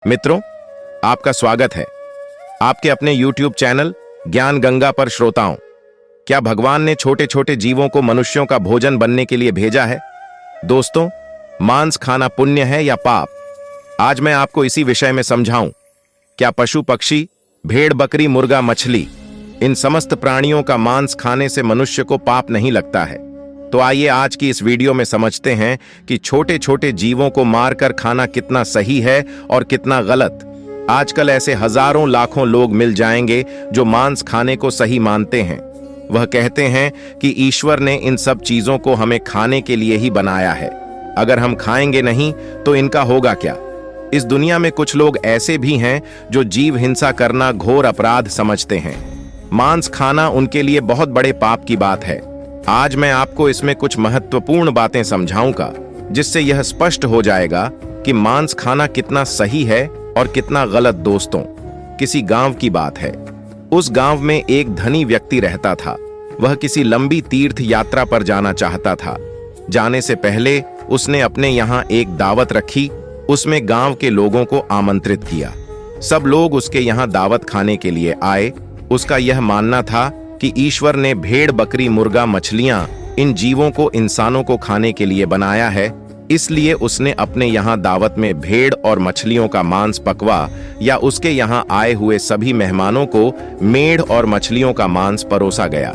मित्रों, आपका स्वागत है आपके अपने YouTube चैनल ज्ञान गंगा पर। श्रोताओं, क्या भगवान ने छोटे छोटे जीवों को मनुष्यों का भोजन बनने के लिए भेजा है? दोस्तों, मांस खाना पुण्य है या पाप? आज मैं आपको इसी विषय में समझाऊं। क्या पशु पक्षी, भेड़ बकरी, मुर्गा, मछली, इन समस्त प्राणियों का मांस खाने से मनुष्य को पाप नहीं लगता है? तो आइए आज की इस वीडियो में समझते हैं कि छोटे छोटे जीवों को मारकर खाना कितना सही है और कितना गलत। आजकल ऐसे हजारों लाखों लोग मिल जाएंगे जो मांस खाने को सही मानते हैं। वह कहते हैं कि ईश्वर ने इन सब चीजों को हमें खाने के लिए ही बनाया है, अगर हम खाएंगे नहीं तो इनका होगा क्या? इस दुनिया में कुछ लोग ऐसे भी हैं जो जीव हिंसा करना घोर अपराध समझते हैं। मांस खाना उनके लिए बहुत बड़े पाप की बात है। आज मैं आपको इसमें कुछ महत्वपूर्ण बातें समझाऊंगा, जिससे यह स्पष्ट हो जाएगा कि मांस खाना कितना सही है और कितना गलत। दोस्तों, किसी गांव की बात है। उस गांव में एक धनी व्यक्ति रहता था। वह किसी लंबी तीर्थ यात्रा पर जाना चाहता था। जाने से पहले उसने अपने यहाँ एक दावत रखी। उसमें गांव के लोगों को आमंत्रित किया। सब लोग उसके यहाँ दावत खाने के लिए आए। उसका यह मानना था कि ईश्वर ने भेड़ बकरी, मुर्गा, मछलियां, इन जीवों को इंसानों को खाने के लिए बनाया है। इसलिए उसने अपने यहाँ दावत में भेड़ और मछलियों का मांस पकवा या उसके यहाँ आए हुए सभी मेहमानों को मेढ़ और मछलियों का मांस परोसा गया।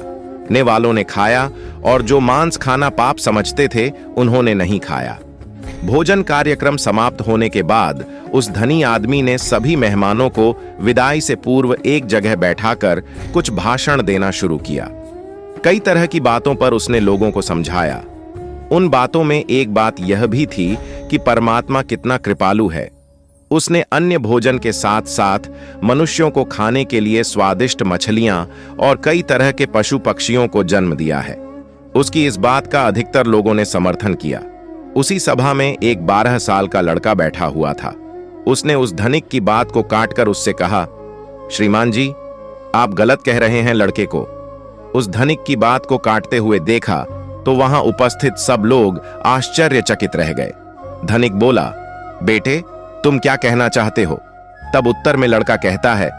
ने वालों ने खाया और जो मांस खाना पाप समझते थे उन्होंने नहीं खाया। भोजन कार्यक्रम समाप्त होने के बाद उस धनी आदमी ने सभी मेहमानों को विदाई से पूर्व एक जगह बैठाकर कुछ भाषण देना शुरू किया। कई तरह की बातों पर उसने लोगों को समझाया। उन बातों में एक बात यह भी थी कि परमात्मा कितना कृपालु है। उसने अन्य भोजन के साथ साथ मनुष्यों को खाने के लिए स्वादिष्ट मछलियां और कई तरह के पशु पक्षियों को जन्म दिया है। उसकी इस बात का अधिकतर लोगों ने समर्थन किया। उसी सभा में एक 12 साल का लड़का बैठा हुआ था। उसने उस धनिक की बात को काटकर उससे कहा, श्रीमान जी, आप गलत कह रहे हैं लड़के को। उस धनिक की बात को काटते हुए देखा तो वहां उपस्थित सब लोग आश्चर्यचकित रह गए। धनिक बोला, बेटे, तुम क्या कहना चाहते हो? तब उत्तर में लड़का कहता है,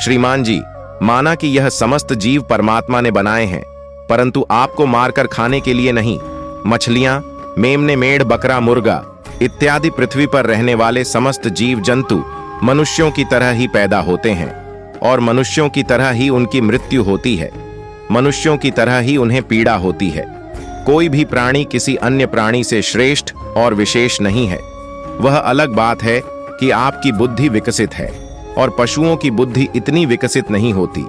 श्रीमान जी, माना कि यह समस्त जीव परमात्मा ने बनाए हैं, परंतु आपको मारकर खाने के लिए नहीं। मछलियां, मेमने, मेढ़, बकरा, मुर्गा इत्यादि पृथ्वी पर रहने वाले समस्त जीव जंतु मनुष्यों की तरह ही पैदा होते हैं और मनुष्यों की तरह ही उनकी मृत्यु होती है। मनुष्यों की तरह ही उन्हें पीड़ा होती है। कोई भी प्राणी किसी अन्य प्राणी से श्रेष्ठ और विशेष नहीं है। वह अलग बात है कि आपकी बुद्धि विकसित है और पशुओं की बुद्धि इतनी विकसित नहीं होती।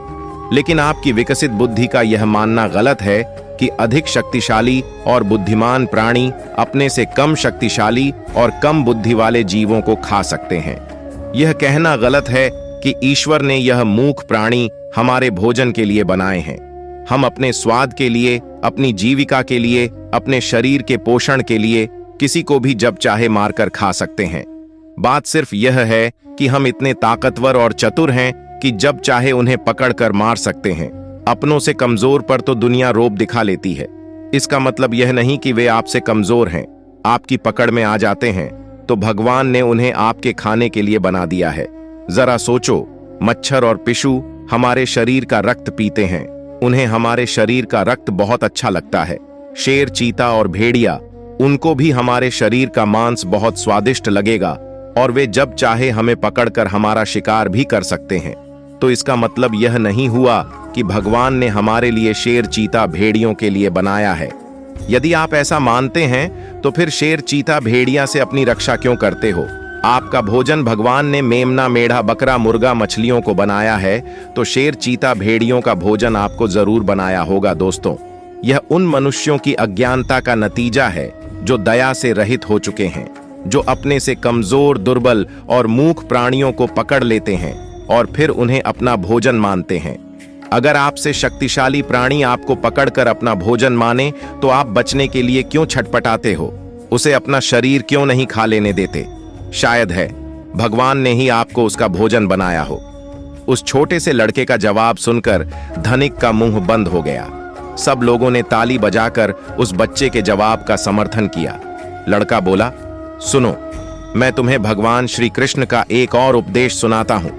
लेकिन आपकी विकसित बुद्धि का यह मानना गलत है कि अधिक शक्तिशाली और बुद्धिमान प्राणी अपने से कम शक्तिशाली और कम बुद्धि वाले जीवों को खा सकते हैं। यह कहना गलत है कि ईश्वर ने यह मूर्ख प्राणी हमारे भोजन के लिए बनाए हैं। हम अपने स्वाद के लिए, अपनी जीविका के लिए, अपने शरीर के पोषण के लिए किसी को भी जब चाहे मारकर खा सकते हैं। बात सिर्फ यह है कि हम इतने ताकतवर और चतुर हैं कि जब चाहे उन्हें पकड़कर मार सकते हैं। अपनों से कमजोर पर तो दुनिया रोब दिखा लेती है। इसका मतलब यह नहीं कि वे आपसे कमजोर हैं। आपकी पकड़ में आ जाते हैं तो भगवान ने उन्हें आपके खाने के लिए बना दिया है। जरा सोचो, मच्छर और पिशु हमारे शरीर का रक्त पीते हैं। उन्हें हमारे शरीर का रक्त बहुत अच्छा लगता है। शेर, चीता और भेड़िया, उनको भी हमारे शरीर का मांस बहुत स्वादिष्ट लगेगा और वे जब चाहे हमें पकड़कर हमारा शिकार भी कर सकते हैं। तो इसका मतलब यह नहीं हुआ कि भगवान ने हमारे लिए शेर, चीता, भेड़ियों के लिए बनाया है। यदि आप ऐसा मानते हैं तो फिर शेर, चीता, भेड़िया से अपनी रक्षा क्यों करते हो? आपका भोजन भगवान ने मेमना, मेढ़ा, बकरा, मुर्गा, मछलियों को बनाया है, तो शेर, चीता, भेड़ियों का भोजन आपको जरूर बनाया होगा। दोस्तों, यह उन मनुष्यों की अज्ञानता का नतीजा है जो दया से रहित हो चुके हैं, जो अपने से कमजोर, दुर्बल और मूर्ख प्राणियों को पकड़ लेते हैं और फिर उन्हें अपना भोजन मानते हैं। अगर आपसे शक्तिशाली प्राणी आपको पकड़कर अपना भोजन माने तो आप बचने के लिए क्यों छटपटाते हो? उसे अपना शरीर क्यों नहीं खा लेने देते? शायद है भगवान ने ही आपको उसका भोजन बनाया हो। उस छोटे से लड़के का जवाब सुनकर धनिक का मुंह बंद हो गया। सब लोगों ने ताली बजाकर उस बच्चे के जवाब का समर्थन किया। लड़का बोला, सुनो, मैं तुम्हें भगवान श्री कृष्ण का एक और उपदेश सुनाता हूं।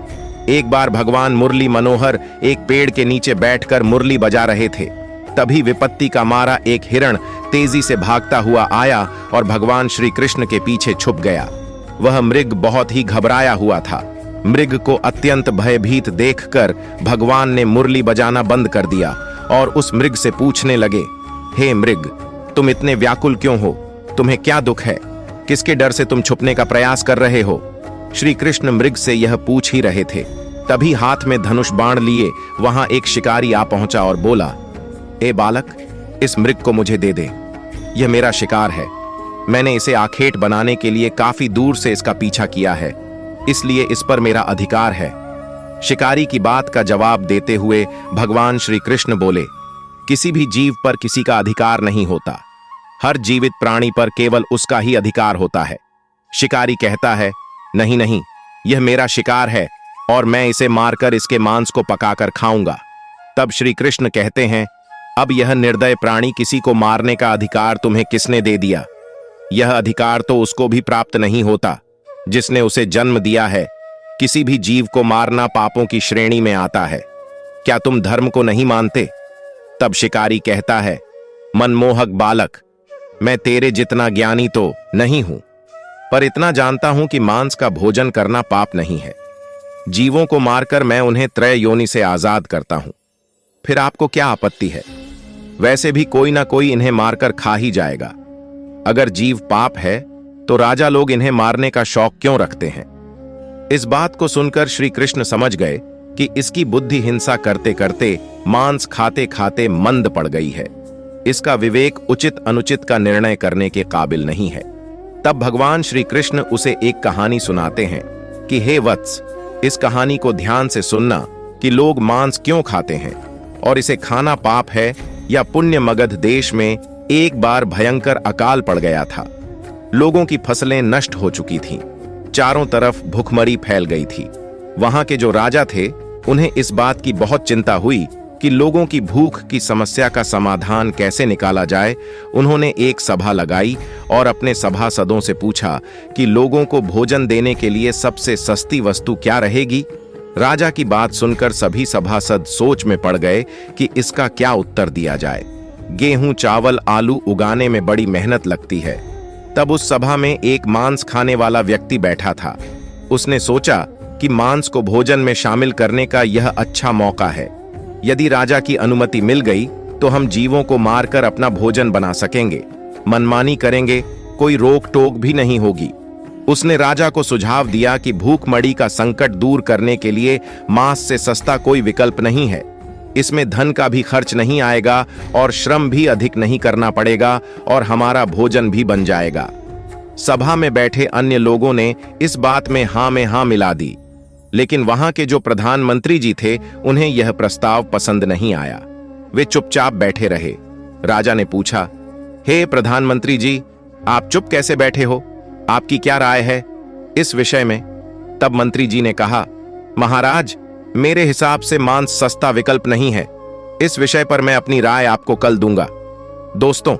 एक बार भगवान मुरली मनोहर एक पेड़ के नीचे बैठकर मुरली बजा रहे थे। तभी विपत्ति का मारा एक हिरण तेजी से भागता हुआ आया और भगवान श्री कृष्ण के पीछे छुप गया। वह मृग बहुत ही घबराया हुआ था। मृग को अत्यंत भयभीत देखकर भगवान ने मुरली बजाना बंद कर दिया और उस मृग से पूछने लगे, हे मृग, तुम इतने व्याकुल क्यों हो? तुम्हें क्या दुख है? किसके डर से तुम छुपने का प्रयास कर रहे हो? श्री कृष्ण मृग से यह पूछ ही रहे थे, तभी हाथ में धनुष बाण लिए वहां एक शिकारी आ पहुंचा और बोला, ए बालक, इस मृग को मुझे दे दे। यह मेरा शिकार है। मैंने इसे आखेट बनाने के लिए काफी दूर से इसका पीछा किया है, इसलिए इस पर मेरा अधिकार है। शिकारी की बात का जवाब देते हुए भगवान श्री कृष्ण बोले, किसी भी जीव पर किसी का अधिकार नहीं होता। हर जीवित प्राणी पर केवल उसका ही अधिकार होता है। शिकारी कहता है, नहीं नहीं, यह मेरा शिकार है और मैं इसे मारकर इसके मांस को पकाकर खाऊंगा। तब श्री कृष्ण कहते हैं, अब यह निर्दय प्राणी किसी को मारने का अधिकार तुम्हें किसने दे दिया? यह अधिकार तो उसको भी प्राप्त नहीं होता जिसने उसे जन्म दिया है। किसी भी जीव को मारना पापों की श्रेणी में आता है। क्या तुम धर्म को नहीं मानते? तब शिकारी कहता है, मनमोहक बालक, मैं तेरे जितना ज्ञानी तो नहीं हूं, पर इतना जानता हूं कि मांस का भोजन करना पाप नहीं है। जीवों को मारकर मैं उन्हें त्रय योनि से आजाद करता हूं। फिर आपको क्या आपत्ति है? वैसे भी कोई ना कोई इन्हें मारकर खा ही जाएगा। अगर जीव पाप है तो राजा लोग इन्हें मारने का शौक क्यों रखते हैं? इस बात को सुनकर श्री कृष्ण समझ गए कि इसकी बुद्धि हिंसा करते करते मांस खाते खाते मंद पड़ गई है। इसका विवेक उचित अनुचित का निर्णय करने के काबिल नहीं है। तब भगवान श्री कृष्ण उसे एक कहानी सुनाते हैं कि हे वत्स, इस कहानी को ध्यान से सुनना कि लोग मांस क्यों खाते हैं और इसे खाना पाप है या पुण्य। मगध देश में एक बार भयंकर अकाल पड़ गया था। लोगों की फसलें नष्ट हो चुकी थीं। चारों तरफ भुखमरी फैल गई थी। वहां के जो राजा थे, उन्हें इस बात की बहुत चिंता हुई कि लोगों की भूख की समस्या का समाधान कैसे निकाला जाए। उन्होंने एक सभा लगाई और अपने सभासदों से पूछा कि लोगों को भोजन देने के लिए सबसे सस्ती वस्तु क्या रहेगी। राजा की बात सुनकर सभी सभासद सोच में पड़ गए कि इसका क्या उत्तर दिया जाए। गेहूं, चावल, आलू उगाने में बड़ी मेहनत लगती है। तब उस सभा में एक मांस खाने वाला व्यक्ति बैठा था। उसने सोचा कि मांस को भोजन में शामिल करने का यह अच्छा मौका है। यदि राजा की अनुमति मिल गई तो हम जीवों को मारकर अपना भोजन बना सकेंगे, मनमानी करेंगे, कोई रोक टोक भी नहीं होगी। उसने राजा को सुझाव दिया कि भूखमरी का संकट दूर करने के लिए मांस से सस्ता कोई विकल्प नहीं है। इसमें धन का भी खर्च नहीं आएगा और श्रम भी अधिक नहीं करना पड़ेगा और हमारा भोजन भी बन जाएगा। सभा में बैठे अन्य लोगों ने इस बात में हाँ मिला दी, लेकिन वहां के जो प्रधानमंत्री जी थे, उन्हें यह प्रस्ताव पसंद नहीं आया। वे चुपचाप बैठे रहे। राजा ने पूछा, हे प्रधानमंत्री जी, आप चुप कैसे बैठे हो? आपकी क्या राय है इस विषय में? तब मंत्री जी ने कहा, महाराज, मेरे हिसाब से मांस सस्ता विकल्प नहीं है। इस विषय पर मैं अपनी राय आपको कल दूंगा। दोस्तों,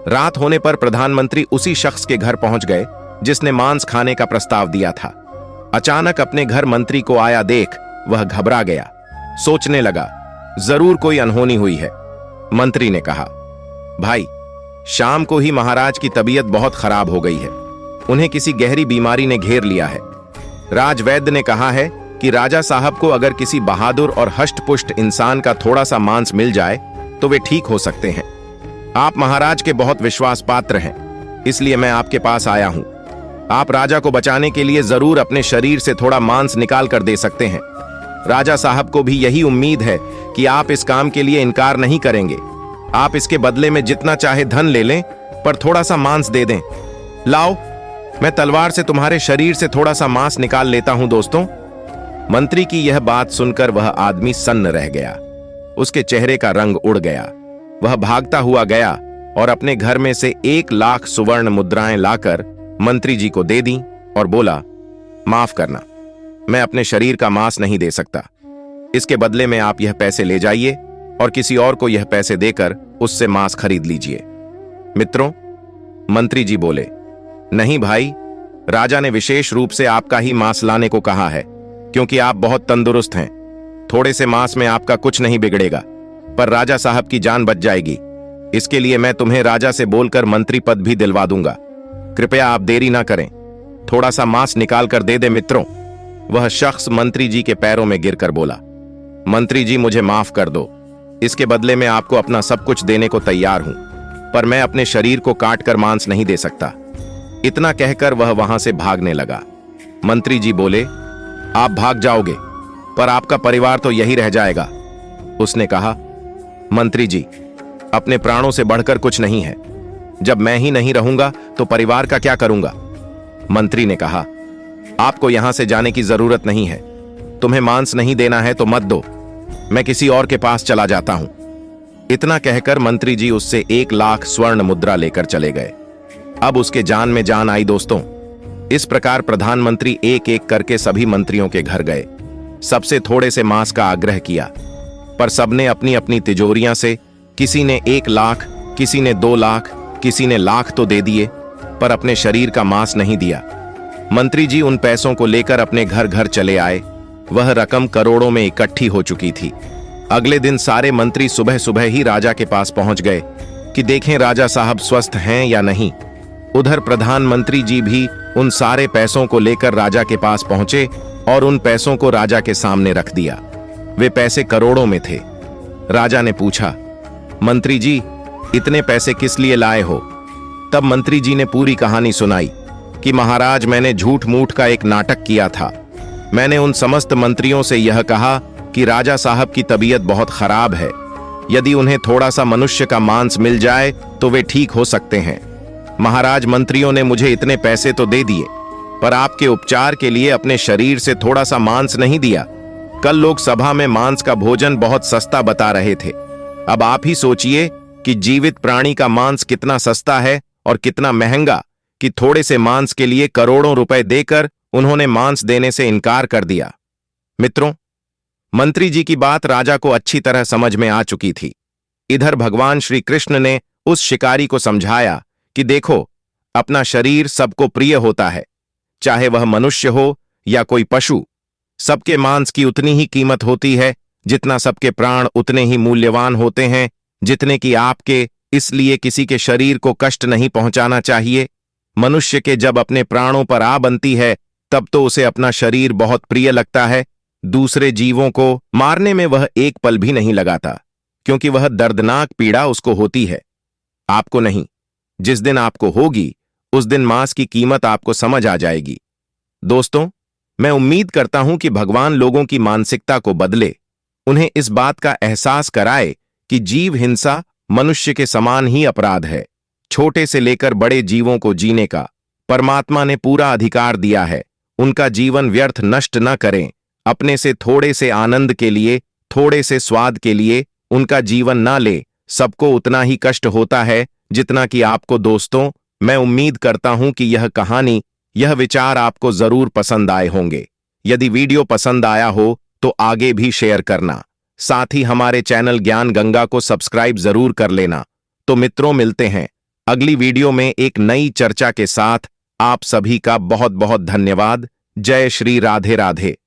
रात होने पर प्रधानमंत्री उसी शख्स के घर पहुंच गए जिसने मांस खाने का प्रस्ताव दिया था। अचानक अपने घर मंत्री को आया देख वह घबरा गया। सोचने लगा, जरूर कोई अनहोनी हुई है। मंत्री ने कहा, भाई, शाम को ही महाराज की तबीयत बहुत खराब हो गई है। उन्हें किसी गहरी बीमारी ने घेर लिया है। राजवैद्य ने कहा है कि राजा साहब को अगर किसी बहादुर और हष्टपुष्ट इंसान का थोड़ा सा मांस मिल जाए तो वे ठीक हो सकते हैं। आप महाराज के बहुत विश्वास पात्र हैं, इसलिए मैं आपके पास आया हूं। आप राजा को बचाने के लिए जरूर अपने शरीर से थोड़ा मांस निकाल कर दे सकते हैं। राजा साहब को भी यही उम्मीद है कि आप इस काम के लिए इनकार नहीं करेंगे। आप इसके बदले में जितना चाहे धन ले लें, पर थोड़ा सा मांस दे दें। लाओ, मैं तलवार से तुम्हारे शरीर से थोड़ा सा मांस निकाल लेता हूं। दोस्तों, मंत्री की यह बात सुनकर वह आदमी सन्न रह गया। उसके चेहरे का रंग उड़ गया। वह भागता हुआ गया और अपने घर में से 1,00,000 सुवर्ण मुद्राएं लाकर मंत्री जी को दे दी और बोला, माफ करना, मैं अपने शरीर का मांस नहीं दे सकता। इसके बदले में आप यह पैसे ले जाइए और किसी और को यह पैसे देकर उससे मांस खरीद लीजिए। मित्रों, मंत्री जी बोले, नहीं भाई, राजा ने विशेष रूप से आपका ही मांस लाने को कहा है, क्योंकि आप बहुत तंदुरुस्त हैं। थोड़े से मांस में आपका कुछ नहीं बिगड़ेगा, पर राजा साहब की जान बच जाएगी। इसके लिए मैं तुम्हें राजा से बोलकर मंत्री पद भी दिलवा दूंगा। कृपया आप देरी ना करें, थोड़ा सा मांस निकाल कर दे दे मित्रों। वह शख्स मंत्री जी के पैरों में गिरकर बोला, मंत्री जी मुझे माफ कर दो, इसके बदले में आपको अपना सब कुछ देने को तैयार हूं, पर मैं अपने शरीर को काट कर मांस नहीं दे सकता। इतना कहकर वह वहां से भागने लगा। मंत्री जी बोले, आप भाग जाओगे, पर आपका परिवार तो यही रह जाएगा। उसने कहा, मंत्री जी, अपने प्राणों से बढ़कर कुछ नहीं है। जब मैं ही नहीं रहूंगा तो परिवार का क्या करूंगा? मंत्री ने कहा, आपको यहां से जाने की जरूरत नहीं है। तुम्हें मांस नहीं देना है तो मत दो, मैं किसी और के पास चला जाता हूं। इतना कहकर मंत्री जी उससे 1 लाख स्वर्ण मुद्रा लेकर चले गए। अब उसके जान में जान आई दोस्तों। इस प्रकार प्रधानमंत्री एक एक करके सभी मंत्रियों के घर गए, सबसे थोड़े से मांस का आग्रह किया, पर सबने अपनी अपनी तिजोरियां से, किसी ने 1 लाख, किसी ने 2 लाख, किसी ने लाख तो दे दिए, पर अपने शरीर का मांस नहीं दिया। मंत्री जी उन पैसों को लेकर अपने घर घर चले आए। वह रकम करोड़ों में इकट्ठी हो चुकी थी। अगले दिन सारे मंत्री सुबह सुबह ही राजा के पास पहुंच गए कि देखें राजा साहब स्वस्थ हैं या नहीं। उधर प्रधानमंत्री जी भी उन सारे पैसों को लेकर राजा के पास पहुंचे और उन पैसों को राजा के सामने रख दिया। वे पैसे करोड़ों में थे। राजा ने पूछा, मंत्री जी, इतने पैसे किस लिए लाए हो? तब मंत्री जी ने पूरी कहानी सुनाई कि महाराज, मैंने झूठ मूठ का एक नाटक किया था। मैंने उन समस्त मंत्रियों से यह कहा कि राजा साहब की तबीयत बहुत खराब है, यदि उन्हें थोड़ा सा मनुष्य का मांस मिल जाए तो वे ठीक हो सकते हैं। महाराज, मंत्रियों ने मुझे इतने पैसे तो दे दिए, पर आपके उपचार के लिए अपने शरीर से थोड़ा सा मांस नहीं दिया। कल लोग सभा में मांस का भोजन बहुत सस्ता बता रहे थे। अब आप ही सोचिए कि जीवित प्राणी का मांस कितना सस्ता है और कितना महंगा, कि थोड़े से मांस के लिए करोड़ों रुपए देकर उन्होंने मांस देने से इनकार कर दिया। मित्रों, मंत्री जी की बात राजा को अच्छी तरह समझ में आ चुकी थी। इधर भगवान श्री कृष्ण ने उस शिकारी को समझाया कि देखो, अपना शरीर सबको प्रिय होता है, चाहे वह मनुष्य हो या कोई पशु। सबके मांस की उतनी ही कीमत होती है जितना सबके प्राण उतने ही मूल्यवान होते हैं जितने कि आपके। इसलिए किसी के शरीर को कष्ट नहीं पहुंचाना चाहिए। मनुष्य के जब अपने प्राणों पर आ बनती है तब तो उसे अपना शरीर बहुत प्रिय लगता है। दूसरे जीवों को मारने में वह एक पल भी नहीं लगाता, क्योंकि वह दर्दनाक पीड़ा उसको होती है। आपको नहीं। जिस दिन आपको होगी उस दिन मांस की कीमत आपको समझ आ जाएगी। दोस्तों, मैं उम्मीद करता हूं कि भगवान लोगों की मानसिकता को बदले, उन्हें इस बात का एहसास कराए कि जीव हिंसा मनुष्य के समान ही अपराध है। छोटे से लेकर बड़े जीवों को जीने का परमात्मा ने पूरा अधिकार दिया है। उनका जीवन व्यर्थ नष्ट न करें। अपने से थोड़े से आनंद के लिए, थोड़े से स्वाद के लिए उनका जीवन ना ले। सबको उतना ही कष्ट होता है जितना कि आपको। दोस्तों, मैं उम्मीद करता हूं कि यह कहानी, यह विचार आपको जरूर पसंद आए होंगे। यदि वीडियो पसंद आया हो तो आगे भी शेयर करना। साथ ही हमारे चैनल ज्ञान गंगा को सब्सक्राइब जरूर कर लेना। तो मित्रों, मिलते हैं अगली वीडियो में एक नई चर्चा के साथ। आप सभी का बहुत बहुत धन्यवाद। जय श्री राधे राधे।